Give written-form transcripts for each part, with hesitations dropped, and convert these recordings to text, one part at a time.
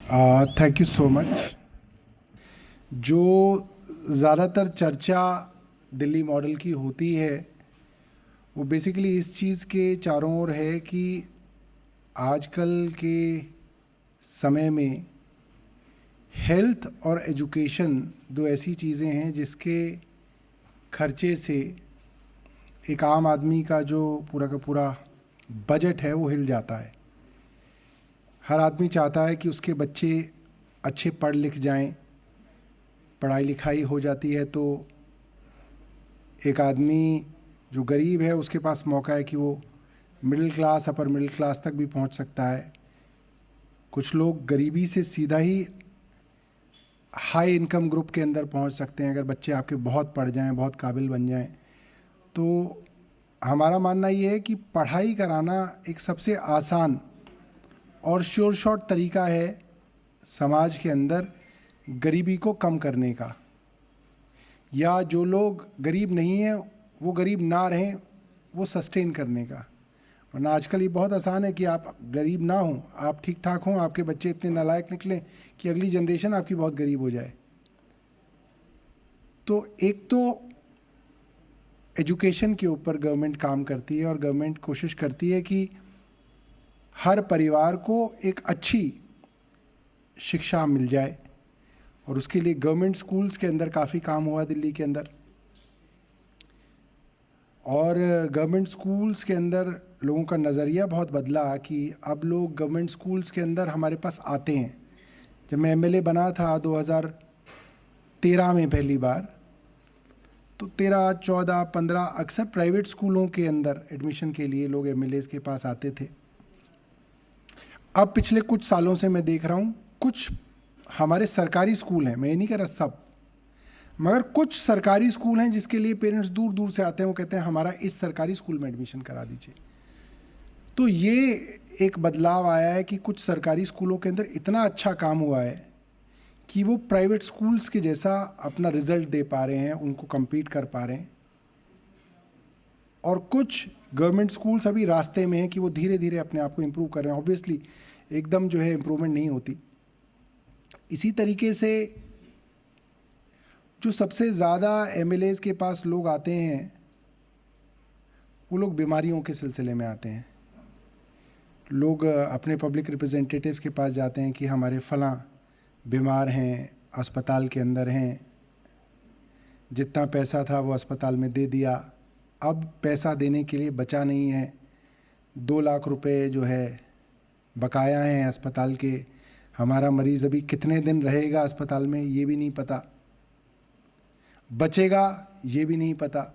Thank you so much. जो ज़्यादातर चर्चा दिल्ली मॉडल की होती है वो बेसिकली इस चीज़ के चारों ओर है कि आजकल के समय में हेल्थ और एजुकेशन दो ऐसी चीज़ें हैं जिसके खर्चे से एक आम आदमी का जो पूरा का पूरा बजट है वो हिल जाता है। हर आदमी चाहता है कि उसके बच्चे अच्छे पढ़ लिख जाएं, पढ़ाई लिखाई हो जाती है तो एक आदमी जो गरीब है उसके पास मौका है कि वो middle class upper middle class तक भी पहुंच सकता है। कुछ लोग गरीबी से सीधा ही हाई इनकम ग्रुप के अंदर पहुंच सकते हैं अगर बच्चे आपके बहुत पढ़ जाएं, बहुत काबिल बन जाएं। तो हमारा मानना ये है कि पढ़ाई कराना एक सबसे आसान और श्योर शॉर्ट तरीका है समाज के अंदर गरीबी को कम करने का, या जो लोग गरीब नहीं हैं वो गरीब ना रहें वो सस्टेन करने का। वरना आजकल ये बहुत आसान है कि आप गरीब ना हों, आप ठीक ठाक हों, आपके बच्चे इतने नालायक निकलें कि अगली जनरेशन आपकी बहुत गरीब हो जाए। तो एक तो एजुकेशन के ऊपर गवर्नमेंट काम करती है और गवर्नमेंट कोशिश करती है कि हर परिवार को एक अच्छी शिक्षा मिल जाए, और उसके लिए गवर्नमेंट स्कूल्स के अंदर काफ़ी काम हुआ दिल्ली के अंदर। और गवर्नमेंट स्कूल्स के अंदर लोगों का नज़रिया बहुत बदला कि अब लोग गवर्नमेंट स्कूल्स के अंदर हमारे पास आते हैं। जब मैं एमएलए बना था 2013 में पहली बार, तो 13, 14, 15 अक्सर प्राइवेट स्कूलों के अंदर एडमिशन के लिए लोग एमएलएज के पास आते थे। अब पिछले कुछ सालों से मैं देख रहा हूँ कुछ हमारे सरकारी स्कूल हैं, मैं ये नहीं कह रहा सब, मगर कुछ सरकारी स्कूल हैं जिसके लिए पेरेंट्स दूर दूर से आते हैं, वो कहते हैं हमारा इस सरकारी स्कूल में एडमिशन करा दीजिए। तो ये एक बदलाव आया है कि कुछ सरकारी स्कूलों के अंदर इतना अच्छा काम हुआ है कि वो प्राइवेट स्कूल्स के जैसा अपना रिजल्ट दे पा रहे हैं, उनको compete कर पा रहे हैं। और कुछ गवर्नमेंट स्कूल्स अभी रास्ते में हैं कि वो धीरे धीरे अपने आप को इम्प्रूव कर रहे हैं। ऑब्वियसली एकदम जो है इम्प्रूवमेंट नहीं होती। इसी तरीके से जो सबसे ज़्यादा एमएलएज के पास लोग आते हैं वो लोग बीमारियों के सिलसिले में आते हैं। लोग अपने पब्लिक रिप्रेजेंटेटिव्स के पास जाते हैं कि हमारे फलां बीमार हैं, अस्पताल के अंदर हैं, जितना पैसा था वो अस्पताल में दे दिया, अब पैसा देने के लिए बचा नहीं है, 2 लाख रुपए जो है बकाया हैं अस्पताल के, हमारा मरीज़ अभी कितने दिन रहेगा अस्पताल में ये भी नहीं पता, बचेगा ये भी नहीं पता।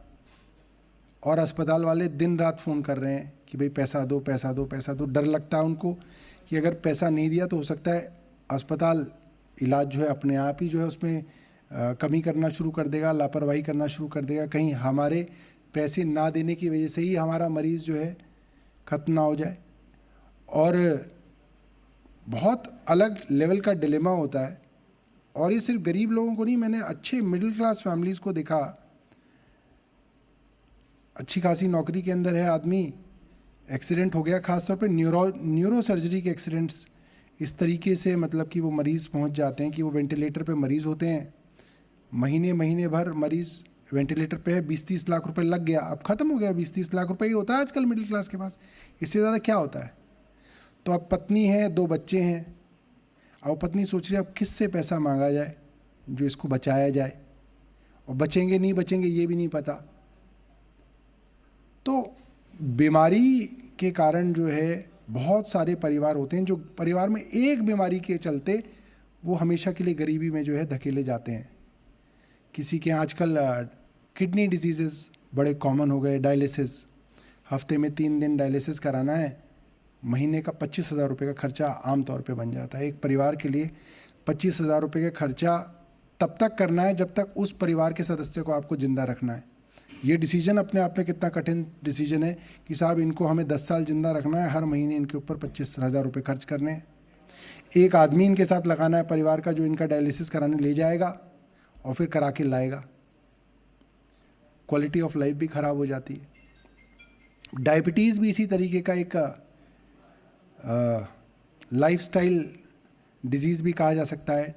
और अस्पताल वाले दिन रात फ़ोन कर रहे हैं कि भाई पैसा दो, पैसा दो, पैसा दो। डर लगता है उनको कि अगर पैसा नहीं दिया तो हो सकता है अस्पताल इलाज जो है अपने आप ही जो है उसमें कमी करना शुरू कर देगा, लापरवाही करना शुरू कर देगा, कहीं हमारे पैसे ना देने की वजह से ही हमारा मरीज़ जो है ख़त्म ना हो जाए। और बहुत अलग लेवल का डिलेमा होता है। और ये सिर्फ गरीब लोगों को नहीं, मैंने अच्छे मिडिल क्लास फैमिलीज़ को देखा, अच्छी खासी नौकरी के अंदर है आदमी, एक्सीडेंट हो गया, ख़ासतौर पे न्यूरो सर्जरी के एक्सीडेंट्स इस तरीके से मतलब कि वो मरीज़ पहुंच जाते हैं कि वो वेंटिलेटर पे मरीज़ होते हैं, महीने भर मरीज़ वेंटिलेटर पे है, 20-30 लाख रुपए लग गया, अब ख़त्म हो गया। 20-30 लाख रुपए ही होता है आजकल मिडिल क्लास के पास, इससे ज़्यादा क्या होता है। तो अब पत्नी है, 2 बच्चे हैं, अब पत्नी सोच रही है अब किस से पैसा मांगा जाए जो इसको बचाया जाए, और बचेंगे नहीं बचेंगे ये भी नहीं पता। तो बीमारी के कारण जो है बहुत सारे परिवार होते हैं जो परिवार में एक बीमारी के चलते वो हमेशा के लिए गरीबी में जो है धकेले जाते हैं। किसी के आजकल किडनी डिजीज़ेस बड़े कॉमन हो गए, डायलिसिस, हफ्ते में 3 दिन डायलिसिस कराना है, महीने का 25,000 रुपये का खर्चा आम तौर पे बन जाता है। एक परिवार के लिए 25,000 रुपये का खर्चा तब तक करना है जब तक उस परिवार के सदस्य को आपको ज़िंदा रखना है। ये डिसीजन अपने आप में कितना कठिन डिसीजन है कि साहब इनको हमें 10 साल ज़िंदा रखना है, हर महीने इनके ऊपर 25,000 रुपये खर्च करने हैं। एक आदमी इनके साथ लगाना है परिवार का जो इनका डायलिसिस कराने ले जाएगा और फिर करा के लाएगा। क्वालिटी ऑफ लाइफ भी ख़राब हो जाती है। डायबिटीज़ भी इसी तरीके का एक लाइफस्टाइल डिजीज़ भी कहा जा सकता है,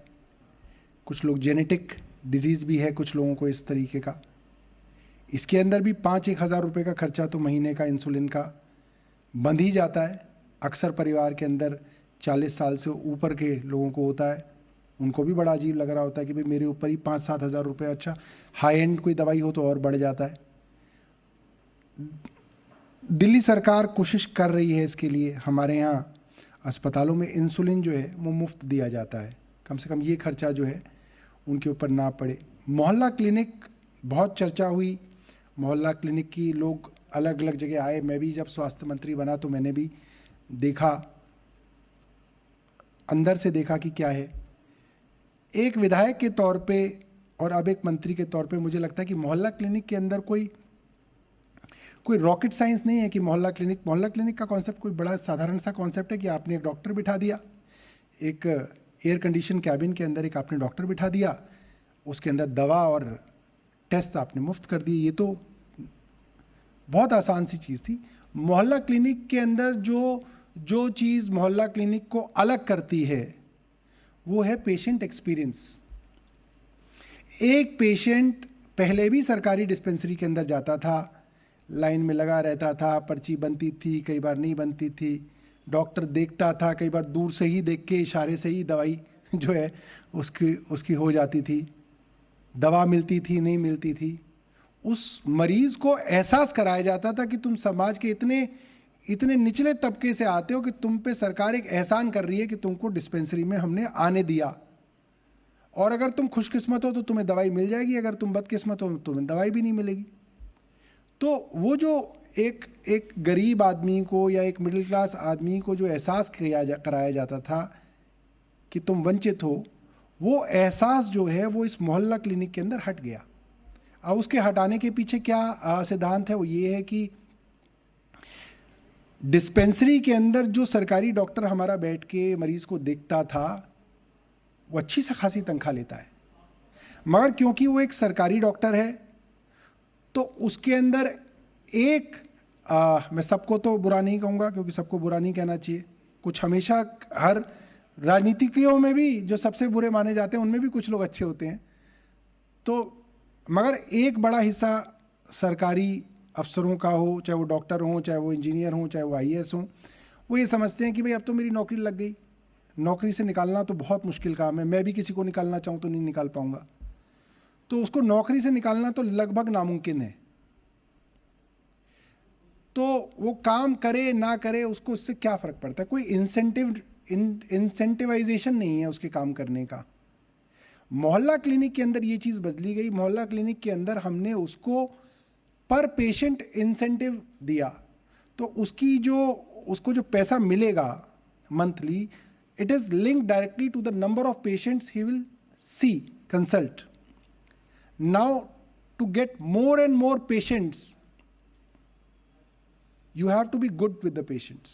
कुछ लोग जेनेटिक डिजीज़ भी है कुछ लोगों को इस तरीके का। इसके अंदर भी 5-1 हज़ार रुपये का खर्चा तो महीने का इंसुलिन का बंद ही जाता है। अक्सर परिवार के अंदर 40 साल से ऊपर के लोगों को होता है, उनको भी बड़ा अजीब लग रहा होता है कि भाई मेरे ऊपर ही 5-7 हज़ार रुपये, अच्छा हाई एंड कोई दवाई हो तो और बढ़ जाता है। दिल्ली सरकार कोशिश कर रही है इसके लिए, हमारे यहाँ अस्पतालों में इंसुलिन जो है वो मुफ्त दिया जाता है, कम से कम ये खर्चा जो है उनके ऊपर ना पड़े। मोहल्ला क्लिनिक बहुत चर्चा हुई, मोहल्ला क्लिनिक की लोग अलग अलग जगह आए। मैं भी जब स्वास्थ्य मंत्री बना तो मैंने भी देखा, अंदर से देखा कि क्या है। एक विधायक के तौर पे और अब एक मंत्री के तौर पे मुझे लगता है कि मोहल्ला क्लिनिक के अंदर कोई रॉकेट साइंस नहीं है कि मोहल्ला क्लिनिक का कॉन्सेप्ट कोई बड़ा साधारण सा कॉन्सेप्ट है कि आपने एक डॉक्टर बिठा दिया, एक एयर कंडीशन कैबिन के अंदर एक आपने डॉक्टर बिठा दिया, उसके अंदर दवा और टेस्ट आपने मुफ्त कर दिए। ये तो बहुत आसान सी चीज़ थी। मोहल्ला क्लिनिक के अंदर जो चीज़ मोहल्ला क्लिनिक को अलग करती है वो है पेशेंट एक्सपीरियंस। एक पेशेंट पहले भी सरकारी डिस्पेंसरी के अंदर जाता था, लाइन में लगा रहता था, पर्ची बनती थी, कई बार नहीं बनती थी, डॉक्टर देखता था, कई बार दूर से ही देख के इशारे से ही दवाई जो है उसकी हो जाती थी, दवा मिलती थी नहीं मिलती थी। उस मरीज़ को एहसास कराया जाता था कि तुम समाज के इतने निचले तबके से आते हो कि तुम पे सरकार एक एहसान कर रही है कि तुमको डिस्पेंसरी में हमने आने दिया, और अगर तुम खुशकिस्मत हो तो तुम्हें दवाई मिल जाएगी, अगर तुम बदकिस्मत हो तो तुम्हें दवाई भी नहीं मिलेगी। तो वो जो एक गरीब आदमी को या एक मिडिल क्लास आदमी को जो एहसास कराया जाता था कि तुम वंचित हो, वो एहसास जो है वो इस मोहल्ला क्लिनिक के अंदर हट गया। अब उसके हटाने के पीछे क्या सिद्धांत है, वो ये है कि डिस्पेंसरी के अंदर जो सरकारी डॉक्टर हमारा बैठ के मरीज को देखता था वो अच्छी से खासी तनख्वाह लेता है, मगर क्योंकि वो एक सरकारी डॉक्टर है तो उसके अंदर मैं सबको तो बुरा नहीं कहूँगा क्योंकि सबको बुरा नहीं कहना चाहिए, कुछ हमेशा हर राजनीतिज्ञों में भी जो सबसे बुरे माने जाते हैं उनमें भी कुछ लोग अच्छे होते हैं, तो मगर एक बड़ा हिस्सा सरकारी अफसरों का हो, चाहे वो डॉक्टर हों, चाहे वो इंजीनियर हों, चाहे वो IAS हों, वो ये समझते हैं कि भाई अब तो मेरी नौकरी लग गई, नौकरी से निकालना तो बहुत मुश्किल काम है, मैं भी किसी को निकालना चाहूँ तो नहीं निकाल पाऊँगा, तो उसको नौकरी से निकालना तो लगभग नामुमकिन है। तो वो काम करे ना करे उसको उससे क्या फ़र्क पड़ता है, कोई इंसेंटिवाइजेशन नहीं है उसके काम करने का। मोहल्ला क्लिनिक के अंदर ये चीज़ बदली गई। मोहल्ला क्लिनिक के अंदर हमने उसको पर पेशेंट इंसेंटिव दिया, तो उसको जो पैसा मिलेगा monthly, it is linked directly to the number of patients he will see consult. Now to get more and more patients you have to be good with the patients,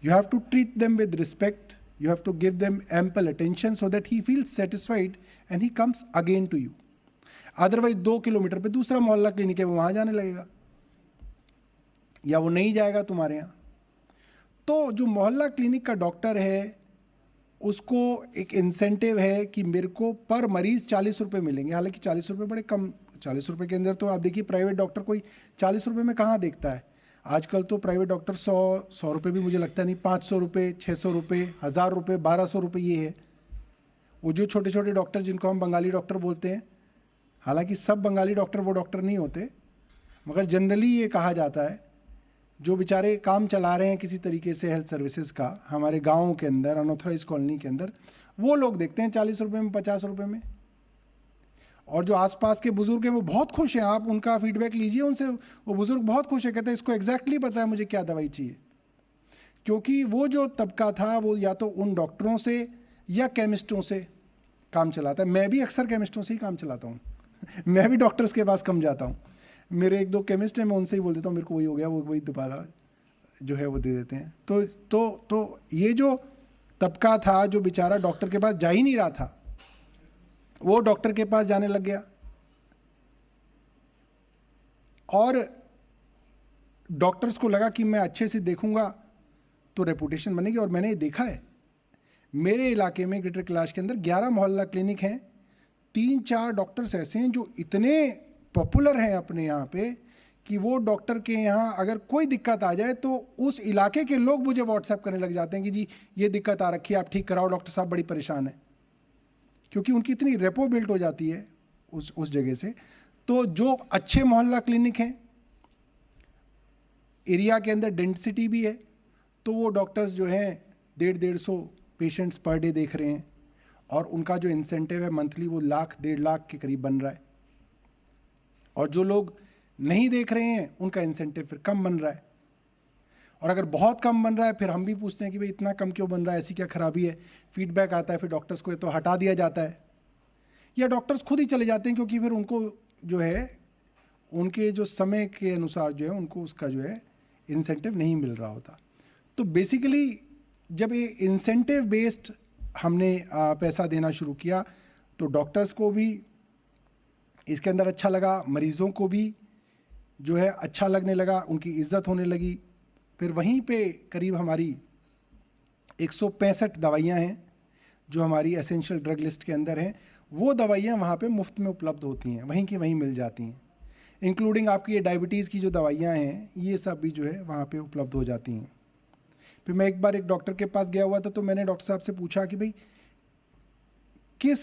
you have to treat them with respect, you have to give them ample attention so that he feels satisfied and he comes again to you. Otherwise 2 kilometre पे दूसरा मोहल्ला clinic है, वो वहाँ जाने लगेगा या वो नहीं जाएगा तुम्हारे यहाँ। तो जो मोहल्ला क्लिनिक का डॉक्टर है उसको एक इंसेंटिव है कि मेरे को पर मरीज़ 40 रुपये मिलेंगे, हालांकि 40 रुपये बड़े कम, 40 रुपये के अंदर तो आप देखिए प्राइवेट डॉक्टर कोई 40 रुपये में कहाँ देखता है। आजकल तो प्राइवेट डॉक्टर 100 रुपये भी मुझे लगता नहीं, 500 रुपये, 600 रुपये, 1000 रुपये, 1200 रुपये ये है। वो जो छोटे छोटे डॉक्टर जिनको हम बंगाली डॉक्टर बोलते हैं, हालांकि सब बंगाली डॉक्टर वो डॉक्टर नहीं होते, मगर जनरली ये कहा जाता है जो बेचारे काम चला रहे हैं किसी तरीके से हेल्थ सर्विसेज का हमारे गाँव के अंदर, अनऑथराइज कॉलोनी के अंदर, वो लोग देखते हैं 40 रुपये में, 50 रुपये में। और जो आसपास के बुजुर्ग हैं वो बहुत खुश हैं, आप उनका फीडबैक लीजिए उनसे, वो बुजुर्ग बहुत खुश है, कहते हैं इसको एग्जैक्टली पता है मुझे क्या दवाई चाहिए। क्योंकि वो जो तबका था वो या तो उन डॉक्टरों से या केमिस्टों से काम चलाता है। मैं भी अक्सर केमिस्टों से ही काम चलाता हूँ मैं भी डॉक्टर्स के पास कम जाता हूँ, मेरे 1-2 केमिस्ट हैं, मैं उनसे ही बोल देता हूँ मेरे को वही हो गया, वो वही दोबारा जो है वो दे देते हैं। तो ये जो तबका था जो बेचारा डॉक्टर के पास जा ही नहीं रहा था, वो डॉक्टर के पास जाने लग गया, और डॉक्टर्स को लगा कि मैं अच्छे से देखूंगा तो रेपुटेशन बनेगी। और मैंने ये देखा है मेरे इलाके में ग्रेटर कैलाश के अंदर 11 मोहल्ला क्लिनिक हैं, 3-4 डॉक्टर्स ऐसे हैं जो इतने पॉपुलर हैं अपने यहाँ पे कि वो डॉक्टर के यहाँ अगर कोई दिक्कत आ जाए तो उस इलाके के लोग मुझे व्हाट्सएप करने लग जाते हैं कि जी ये दिक्कत आ रखी है, आप ठीक कराओ डॉक्टर साहब, बड़ी परेशान है। क्योंकि उनकी इतनी रेपो बिल्ट हो जाती है उस जगह से। तो जो अच्छे मोहल्ला क्लिनिक हैं, एरिया के अंदर डेंसिटी भी है, तो वो डॉक्टर्स जो हैं 150-150 पेशेंट्स पर डे देख रहे हैं, और उनका जो इंसेंटिव है मंथली वो 1-1.5 लाख के करीब बन रहा है। और जो लोग नहीं देख रहे हैं उनका इंसेंटिव फिर कम बन रहा है। और अगर बहुत कम बन रहा है फिर हम भी पूछते हैं कि भाई इतना कम क्यों बन रहा है, ऐसी क्या खराबी है। फीडबैक आता है, फिर डॉक्टर्स को तो हटा दिया जाता है या डॉक्टर्स खुद ही चले जाते हैं, क्योंकि फिर उनको जो है उनके जो समय के अनुसार जो है उनको उसका जो है इंसेंटिव नहीं मिल रहा होता। तो बेसिकली जब ये इंसेंटिव बेस्ड हमने पैसा देना शुरू किया तो डॉक्टर्स को भी इसके अंदर अच्छा लगा, मरीज़ों को भी जो है अच्छा लगने लगा, उनकी इज्जत होने लगी। फिर वहीं पे करीब हमारी 165 दवाइयाँ हैं जो हमारी एसेंशियल ड्रग लिस्ट के अंदर हैं। वो दवाइयाँ वहाँ पे मुफ्त में उपलब्ध होती हैं, वहीं की वहीं मिल जाती हैं, इंक्लूडिंग आपकी ये डायबिटीज़ की जो दवाइयाँ हैं ये सब भी जो है वहाँ पे उपलब्ध हो जाती हैं। फिर मैं एक बार एक डॉक्टर के पास गया हुआ था, तो मैंने डॉक्टर साहब से पूछा कि भाई किस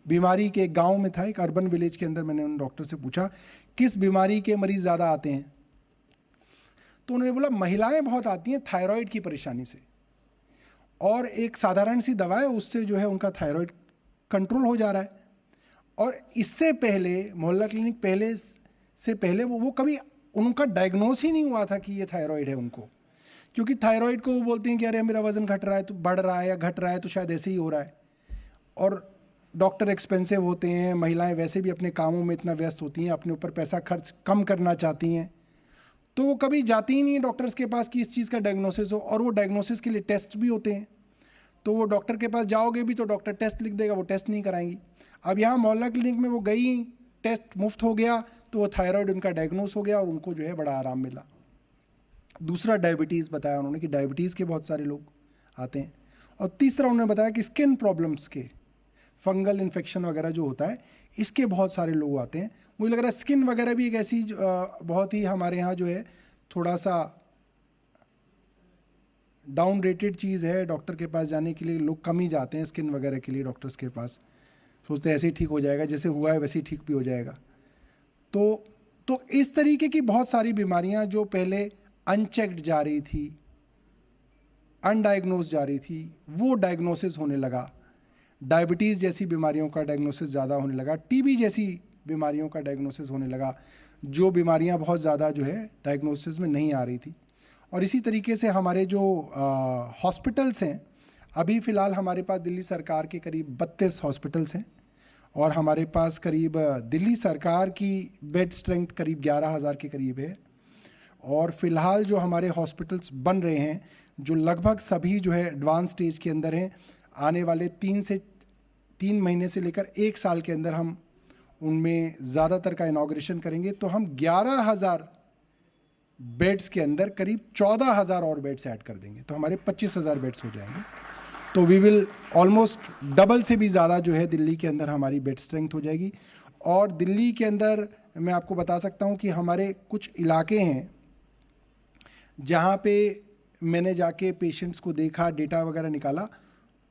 बीमारी के, गांव में था एक अर्बन विलेज के अंदर, मैंने उन डॉक्टर से पूछा किस बीमारी के मरीज़ ज़्यादा आते हैं। तो उन्होंने बोला महिलाएं बहुत आती हैं थायराइड की परेशानी से, और एक साधारण सी दवा है उससे जो है उनका थायराइड कंट्रोल हो जा रहा है। और इससे पहले मोहल्ला क्लिनिक पहले वो कभी उनका डायग्नोस ही नहीं हुआ था कि ये थायराइड है उनको, क्योंकि थायराइड को वो बोलते हैं कि अरे मेरा वज़न घट रहा है तो बढ़ रहा है, या घट रहा है तो शायद ऐसे ही हो रहा है। और डॉक्टर एक्सपेंसिव होते हैं, महिलाएं वैसे भी अपने कामों में इतना व्यस्त होती हैं, अपने ऊपर पैसा खर्च कम करना चाहती हैं, तो वो कभी जाती ही नहीं डॉक्टर्स के पास कि इस चीज़ का डायग्नोसिस हो। और वो डायग्नोसिस के लिए टेस्ट भी होते हैं, तो वो डॉक्टर के पास जाओगे भी तो डॉक्टर टेस्ट लिख देगा, वो टेस्ट नहीं कराएंगी। अब यहाँ मोहल्ला क्लिनिक में वो गई, टेस्ट मुफ्त हो गया, तो वो थायराइड उनका डायग्नोस हो गया और उनको जो है बड़ा आराम मिला। दूसरा डायबिटीज़ बताया उन्होंने कि डायबिटीज़ के बहुत सारे लोग आते हैं। और तीसरा उन्होंने बताया कि स्किन प्रॉब्लम्स के, फंगल इन्फेक्शन वगैरह जो होता है इसके बहुत सारे लोग आते हैं। मुझे लग रहा है स्किन वगैरह भी एक ऐसी बहुत ही हमारे यहाँ जो है थोड़ा सा डाउन रेटेड चीज़ है। डॉक्टर के पास जाने के लिए लोग कम ही जाते हैं स्किन वगैरह के लिए डॉक्टर्स के पास, सोचते हैं ऐसे ही ठीक हो जाएगा, जैसे हुआ है वैसे ही ठीक भी हो जाएगा। तो इस तरीके की बहुत सारी बीमारियां जो पहले अनचेक्ड जा रही थी, अनडायग्नोज जा रही थी, वो डायग्नोसिस होने लगा। डायबिटीज़ जैसी बीमारियों का डायग्नोसिस ज़्यादा होने लगा, टीबी जैसी बीमारियों का डायग्नोसिस होने लगा, जो बीमारियां बहुत ज़्यादा जो है डायग्नोसिस में नहीं आ रही थी। और इसी तरीके से हमारे जो हॉस्पिटल्स हैं, अभी फ़िलहाल हमारे पास दिल्ली सरकार के करीब 32 हॉस्पिटल्स हैं, और हमारे पास करीब दिल्ली सरकार की बेड स्ट्रेंथ करीब 11,000 के करीब है। और फ़िलहाल जो हमारे हॉस्पिटल्स बन रहे हैं जो लगभग सभी जो है एडवांस स्टेज के अंदर हैं, आने वाले 3 महीने से लेकर 1 साल के अंदर हम उनमें ज़्यादातर का इनॉग्रेशन करेंगे। तो हम 11,000 बेड्स के अंदर करीब 14,000 और बेड्स ऐड कर देंगे, तो हमारे 25,000 बेड्स हो जाएंगे। तो वी विल ऑलमोस्ट डबल से भी ज़्यादा जो है दिल्ली के अंदर हमारी बेड स्ट्रेंथ हो जाएगी। और दिल्ली के अंदर मैं आपको बता सकता हूँ कि हमारे कुछ इलाके हैं जहाँ पे मैंने जाके पेशेंट्स को देखा, डेटा वगैरह निकाला,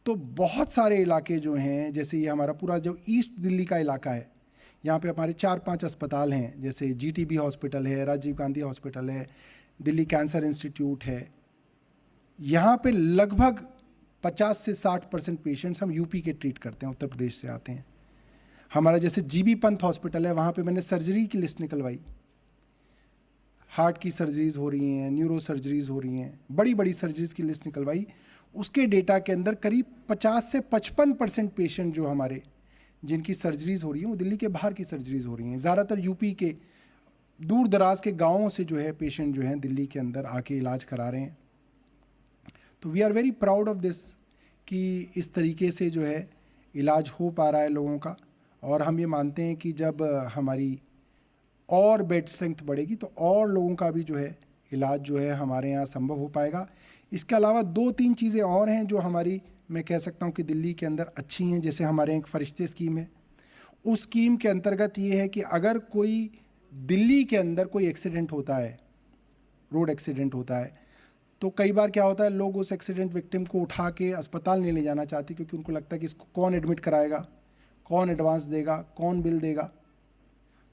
तो बहुत सारे इलाके जो हैं, जैसे ये हमारा पूरा जो ईस्ट दिल्ली का इलाका है, यहाँ पे हमारे 4-5 अस्पताल हैं, जैसे GTB हॉस्पिटल है, राजीव गांधी हॉस्पिटल है, दिल्ली कैंसर इंस्टीट्यूट है। यहाँ पे लगभग 50 से 60% पेशेंट्स हम यूपी के ट्रीट करते हैं, उत्तर प्रदेश से आते हैं। हमारा जैसे GB पंत हॉस्पिटल है, वहाँ पे मैंने सर्जरी की लिस्ट निकलवाई, हार्ट की सर्जरीज़ हो रही हैं, न्यूरो सर्जरीज़ हो रही हैं, बड़ी बड़ी सर्जरीज़ की लिस्ट निकलवाई। उसके डेटा के अंदर करीब 50 से 55% पेशेंट जो हमारे जिनकी सर्जरीज़ हो रही हैं वो दिल्ली के बाहर की सर्जरीज़ हो रही हैं। ज़्यादातर यूपी के दूर दराज के गाँवों से जो है पेशेंट जो हैं दिल्ली के अंदर आके इलाज करा रहे हैं। तो we are very proud of this कि इस तरीके से जो है इलाज हो पा रहा है लोगों का। और हम ये मानते हैं कि जब हमारी और बेड स्ट्रेंथ बढ़ेगी तो और लोगों का भी जो है इलाज जो है हमारे यहाँ संभव हो पाएगा। इसके अलावा 2-3 चीज़ें और हैं जो हमारी, मैं कह सकता हूँ कि दिल्ली के अंदर अच्छी हैं। जैसे हमारे यहाँ एक फरिश्ते स्कीम है, उस स्कीम के अंतर्गत ये है कि अगर कोई दिल्ली के अंदर कोई एक्सीडेंट होता है, रोड एक्सीडेंट होता है, तो कई बार क्या होता है, लोग उस एक्सीडेंट विक्टिम को उठा के अस्पताल नहीं ले जाना चाहते, क्योंकि उनको लगता है कि इसको कौन एडमिट कराएगा, कौन एडवांस देगा, कौन बिल देगा।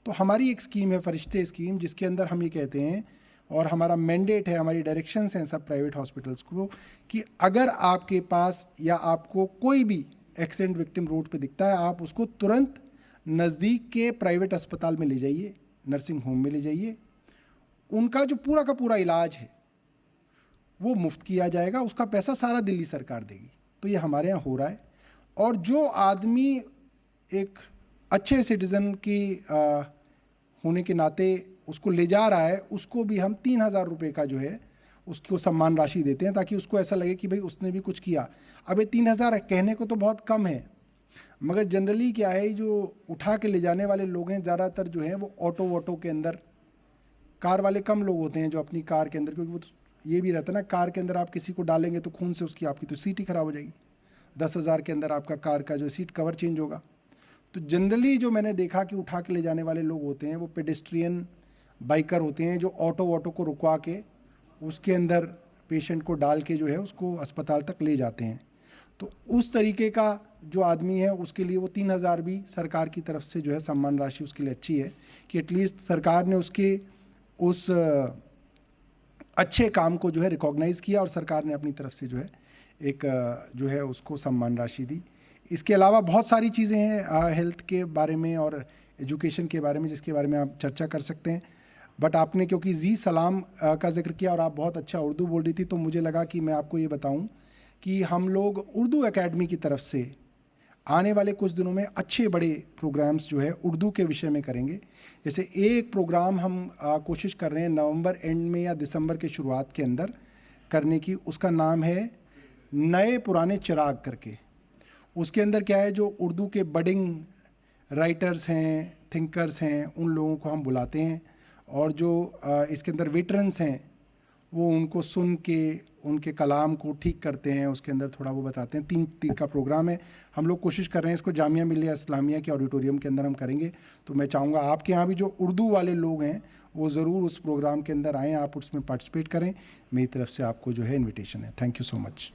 तो हमारी एक स्कीम है फरिश्ते स्कीम, जिसके अंदर हम ये कहते हैं, और हमारा मैंडेट है, हमारी डायरेक्शंस हैं सब प्राइवेट हॉस्पिटल्स को, कि अगर आपके पास या आपको कोई भी एक्सीडेंट विक्टिम रोड पे दिखता है, आप उसको तुरंत नज़दीक के प्राइवेट अस्पताल में ले जाइए, नर्सिंग होम में ले जाइए। उनका जो पूरा का पूरा इलाज है वो मुफ्त किया जाएगा, उसका पैसा सारा दिल्ली सरकार देगी। तो ये हमारे यहाँ हो रहा है। और जो आदमी एक अच्छे सिटीज़न की होने के नाते उसको ले जा रहा है, उसको भी हम 3,000 रुपये का जो है उसको सम्मान राशि देते हैं, ताकि उसको ऐसा लगे कि भाई उसने भी कुछ किया। अब ये 3,000 कहने को तो बहुत कम है, मगर जनरली क्या है, जो उठा के ले जाने वाले लोग हैं ज़्यादातर जो हैं वो ऑटो के अंदर, कार वाले कम लोग होते हैं जो अपनी कार के अंदर, क्योंकि वो तो ये भी रहता है ना, कार के अंदर आप किसी को डालेंगे तो खून से उसकी आपकी तो सीट ही ख़राब हो जाएगी। 10,000 के अंदर आपका कार का जो सीट कवर चेंज होगा। तो जनरली जो मैंने देखा कि उठा के ले जाने वाले लोग होते हैं वो पेडेस्ट्रियन बाइकर होते हैं, जो ऑटो को रुकवा के उसके अंदर पेशेंट को डाल के जो है उसको अस्पताल तक ले जाते हैं। तो उस तरीके का जो आदमी है उसके लिए वो 3,000 भी सरकार की तरफ से जो है सम्मान राशि उसके लिए अच्छी है, कि एटलीस्ट सरकार ने उसके उस अच्छे काम को जो है रिकॉग्नाइज़ किया, और सरकार ने अपनी तरफ से जो है एक जो है उसको सम्मान राशि दी। इसके अलावा बहुत सारी चीज़ें हैं हेल्थ के बारे में और एजुकेशन के बारे में, जिसके बारे में आप चर्चा कर सकते हैं। बट आपने क्योंकि जी सलाम का जिक्र किया और आप बहुत अच्छा उर्दू बोल रही थी, तो मुझे लगा कि मैं आपको ये बताऊं कि हम लोग उर्दू एकेडमी की तरफ से आने वाले कुछ दिनों में अच्छे बड़े प्रोग्राम्स जो है उर्दू के विषय में करेंगे। जैसे एक प्रोग्राम हम कोशिश कर रहे हैं नवंबर एंड में या दिसंबर के शुरुआत के अंदर करने की, उसका नाम है नए पुराने चिराग करके। उसके अंदर क्या है, जो उर्दू के बडिंग राइटर्स हैं, थिंकर्स हैं, उन लोगों को हम बुलाते हैं, और जो इसके अंदर वेटरन्स हैं वो उनको सुन के उनके कलाम को ठीक करते हैं, उसके अंदर थोड़ा वो बताते हैं। 3 दिन का प्रोग्राम है। हम लोग कोशिश कर रहे हैं इसको जामिया मिलिया इस्लामिया के ऑडिटोरियम के अंदर हम करेंगे। तो मैं चाहूँगा आपके यहाँ भी जो उर्दू वाले लोग हैं वो ज़रूर उस प्रोग्राम के अंदर आएँ, आप उसमें पार्टिसिपेट करें। मेरी तरफ से आपको जो है इन्विटेशन है। Thank you so much.